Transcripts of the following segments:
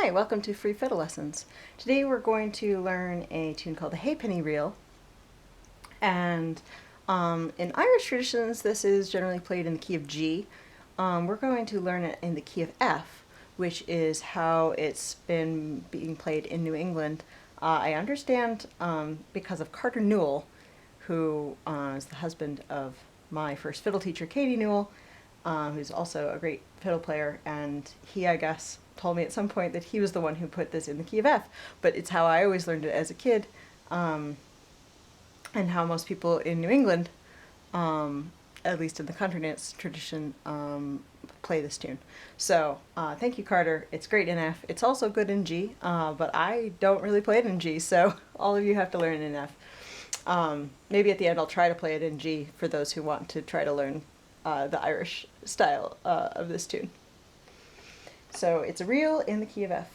Hi, welcome to Free Fiddle Lessons. Today we're going to learn a tune called the Halfpenny Reel. And in Irish traditions, this is generally played in the key of G. We're going to learn it in the key of F, which is how it's been being played in New England. I understand because of Carter Newell, who is the husband of my first fiddle teacher, Katie Newell, who's also a great fiddle player, and he, I guess, told me at some point that he was the one who put this in the key of F, but it's how I always learned it as a kid, and how most people in New England, at least in the country dance tradition, play this tune. So thank you, Carter. It's great in F. It's also good in G, but I don't really play it in G, so all of you have to learn it in F. Maybe at the end I'll try to play it in G for those who want to try to learn the Irish style of this tune. So it's a reel in the key of F.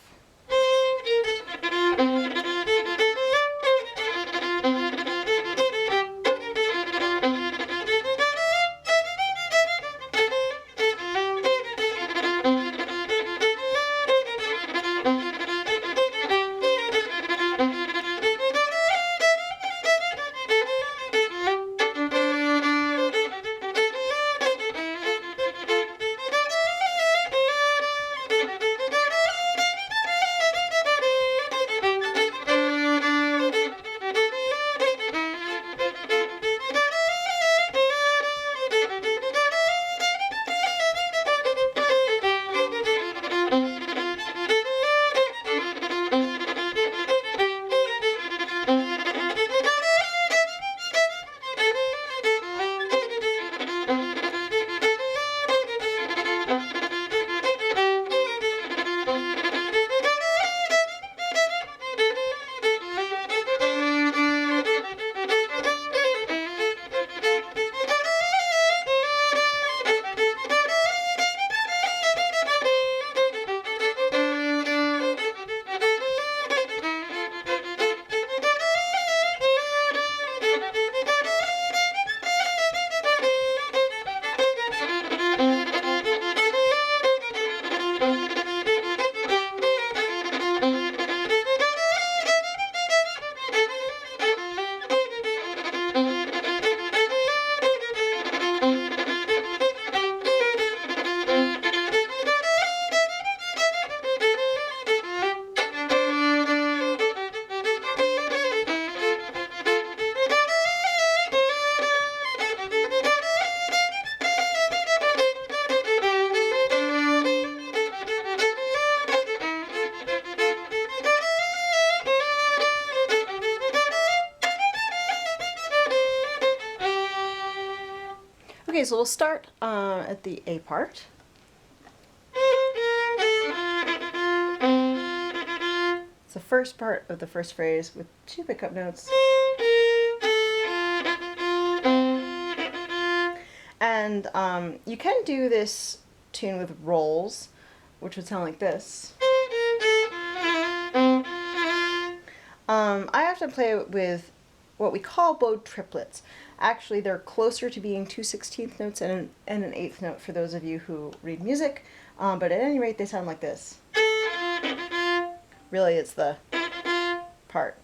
Okay, so we'll start at the A part. It's the first part of the first phrase with two pickup notes. And you can do this tune with rolls, which would sound like this. I often play it with what we call bowed triplets. Actually, they're closer to being two 16th notes and an 8th note for those of you who read music, but at any rate, they sound like this. Really, it's the part.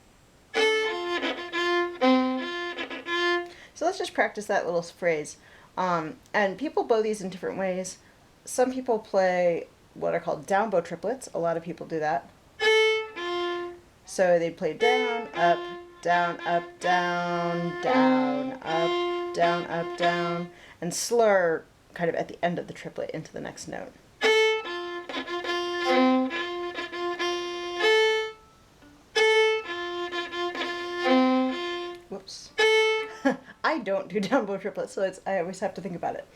So let's just practice that little phrase. And people bow these in different ways. Some people play what are called down bow triplets. A lot of people do that. So they play down, up, down, up, down, down, up, down, up, down, and slur kind of at the end of the triplet into the next note. Whoops. I don't do down bow triplets, so I always have to think about it.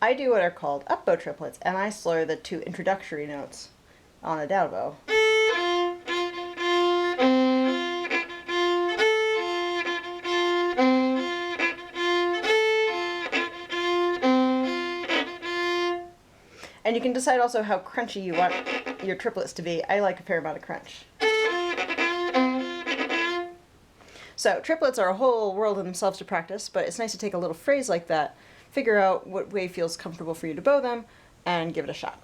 I do what are called up bow triplets, and I slur the two introductory notes on a down bow. And you can decide also how crunchy you want your triplets to be. I like a fair amount of crunch. So triplets are a whole world in themselves to practice, but it's nice to take a little phrase like that, figure out what way feels comfortable for you to bow them, and give it a shot.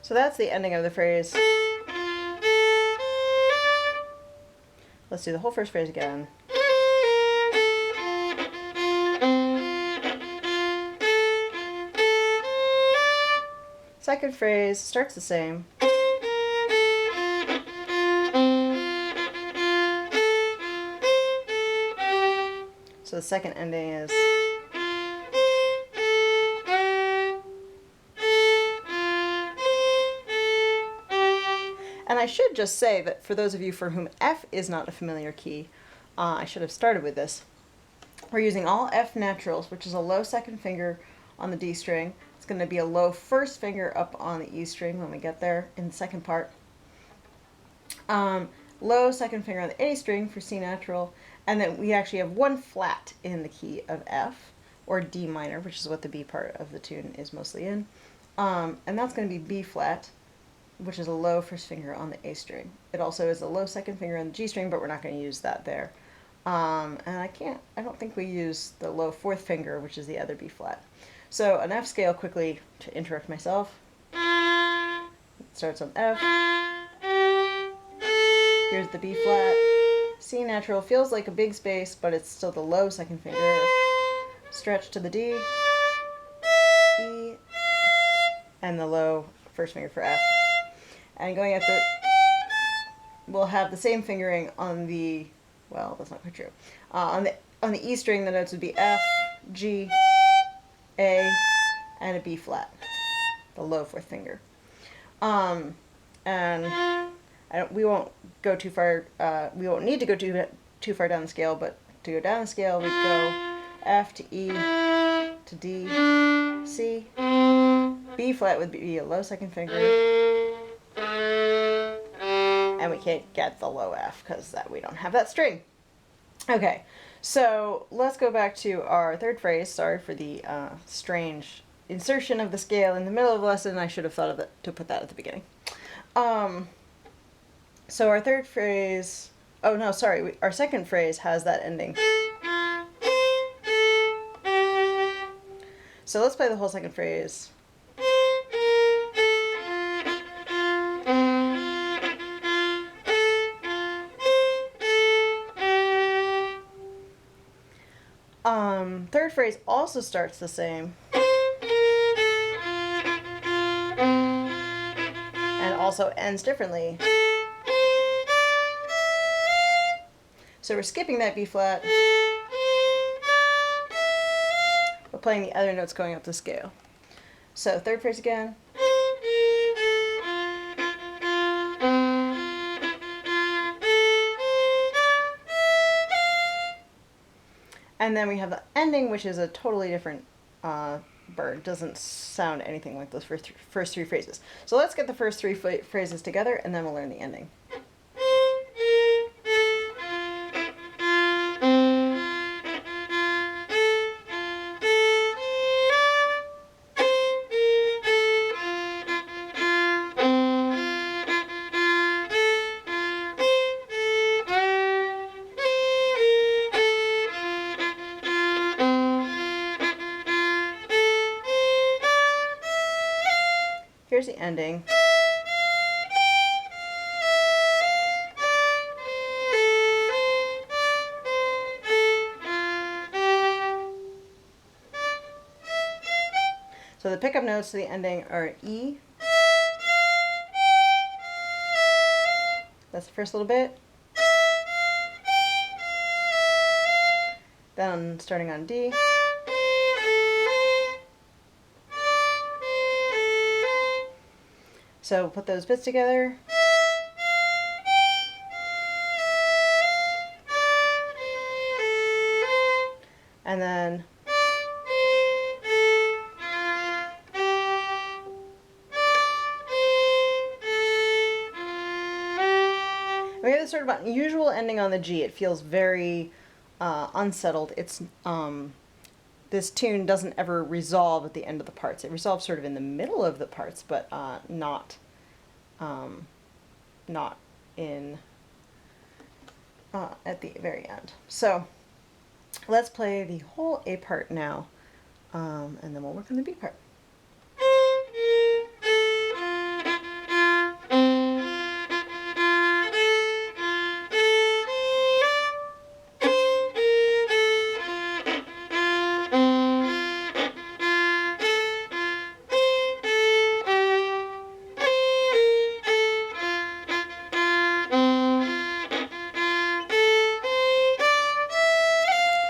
So that's the ending of the phrase. Let's do the whole first phrase again. Second phrase starts the same. So the second ending is. And I should just say that for those of you for whom F is not a familiar key, I should have started with this. We're using all F naturals, which is a low second finger on the D string. It's going to be a low first finger up on the E string when we get there in the second part. Low second finger on the A string for C natural, and then we actually have one flat in the key of F, or D minor, which is what the B part of the tune is mostly in. And that's going to be B flat, which is a low first finger on the A string. It also is a low second finger on the G string, but we're not going to use that there. And I don't think we use the low fourth finger, which is the other B flat. So an F scale quickly to interrupt myself. It starts on F. Here's the B flat. C natural feels like a big space, but it's still the low second finger. Stretch to the D, E, and the low first finger for F. And going at the, we'll have the same fingering on the, well, that's not quite true. On the E string, the notes would be F, G, A, and a B flat, the low fourth finger. And we won't go too far. We won't need to go too far down the scale, but to go down the scale, we go F to E to D, C. B flat would be a low second finger. And we can't get the low F because we don't have that string. Okay, so let's go back to our third phrase. Sorry for the strange insertion of the scale in the middle of the lesson. I should have thought of it to put that at the beginning. So our third phrase, oh no, sorry, our second phrase has that ending. So let's play the whole second phrase. Third phrase also starts the same. And also ends differently. So we're skipping that B flat. We're playing the other notes going up the scale. So third phrase again. And then we have the ending, which is a totally different bird. Doesn't sound anything like those first three phrases. So let's get the first three phrases together, and then we'll learn the ending. Here's the ending. So the pickup notes to the ending are E. That's the first little bit. Then starting on D. So we'll put those bits together. And then we have this sort of unusual ending on the G. It feels very unsettled. It's this tune doesn't ever resolve at the end of the parts. It resolves sort of in the middle of the parts, but not in at the very end. So let's play the whole A part now, and then we'll work on the B part.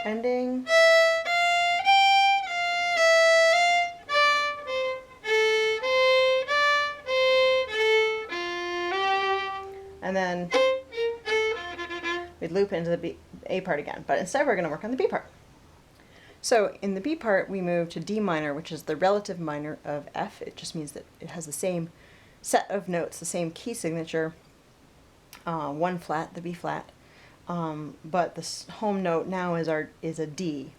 Ending. And then we'd loop into the A part again, but instead we're going to work on the B part. So in the B part we move to D minor, which is the relative minor of F. It just means that it has the same set of notes, the same key signature, one flat, the B flat, but the home note now is a D.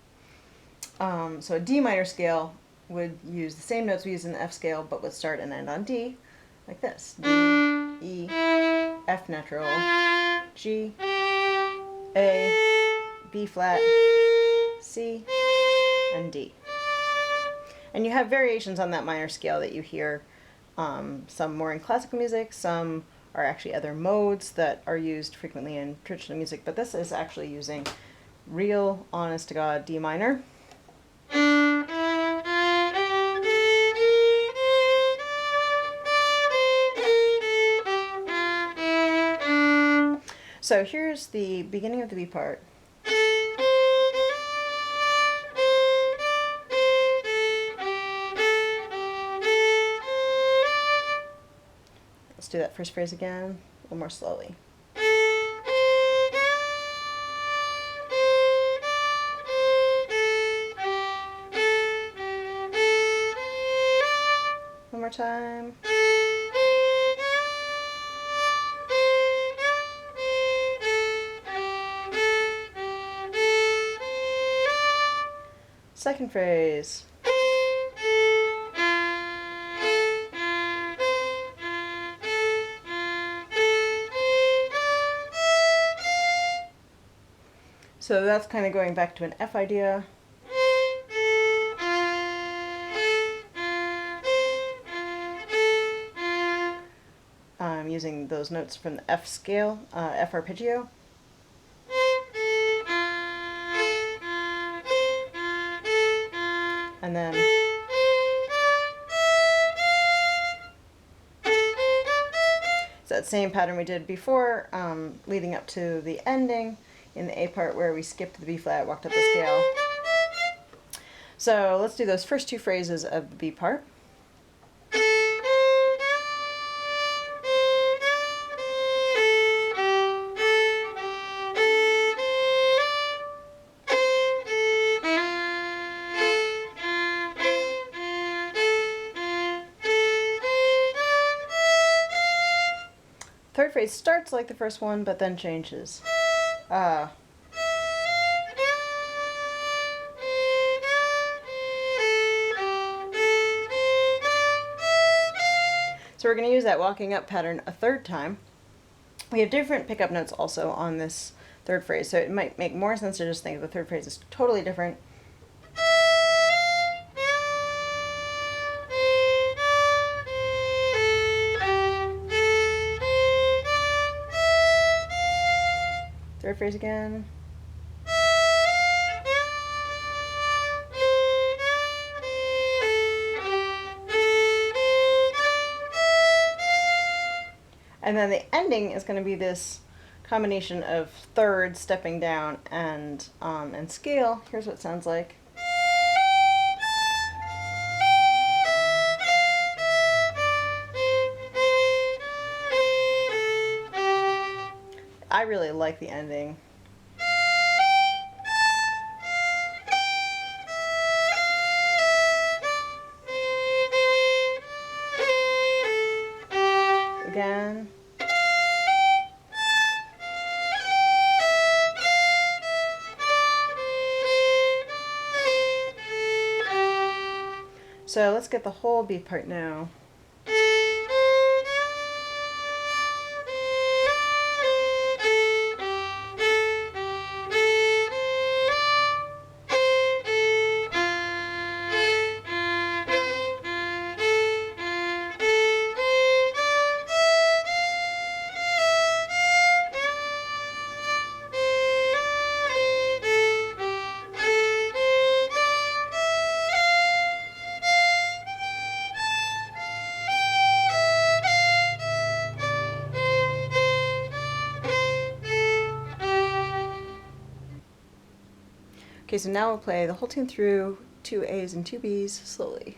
So a D minor scale would use the same notes we use in the F scale, but would start and end on D, like this: D, E, F natural, G, A, B flat, C, and D. And you have variations on that minor scale that you hear, some more in classical music, some are actually other modes that are used frequently in traditional music, but this is actually using real, honest to God D minor. So here's the beginning of the B part. Let's do that first phrase again, a little more slowly. One more time. Second phrase. So that's kind of going back to an F idea. I'm using those notes from the F scale, F arpeggio. And then it's that same pattern we did before, leading up to the ending in the A part where we skipped the B flat, walked up the scale. So let's do those first two phrases of the B part. Third phrase starts like the first one, but then changes. So we're going to use that walking up pattern a third time. We have different pickup notes also on this third phrase, so it might make more sense to just think of the third phrase as totally different. Third phrase again. And then the ending is going to be this combination of third, stepping down, and scale. Here's what it sounds like. I really like the ending. Again. So let's get the whole B part now. Okay, so now we'll play the whole tune through, 2 A's and 2 B's slowly.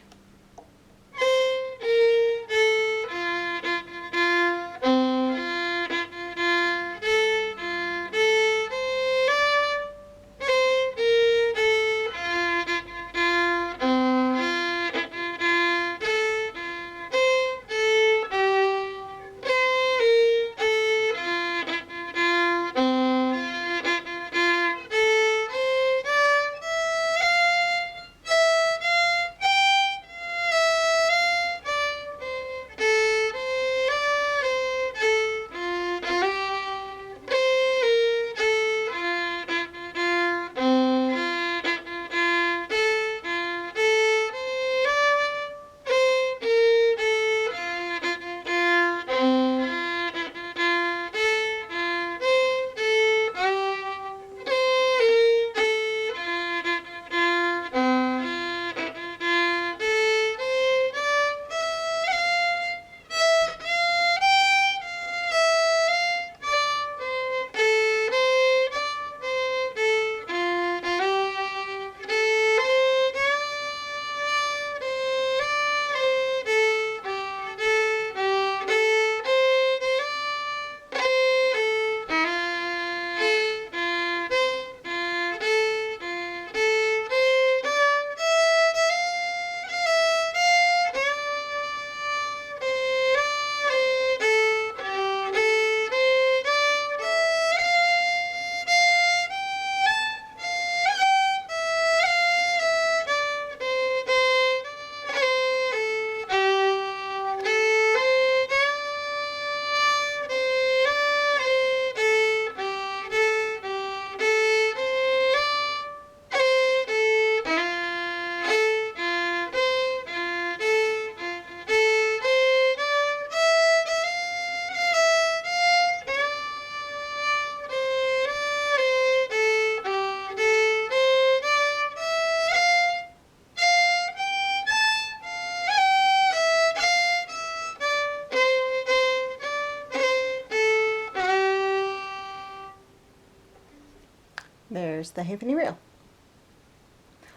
There's the halfpenny reel.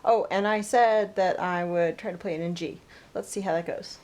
Oh, and I said that I would try to play it in G. Let's see how that goes.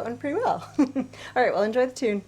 that went pretty well. All right, well, enjoy the tune.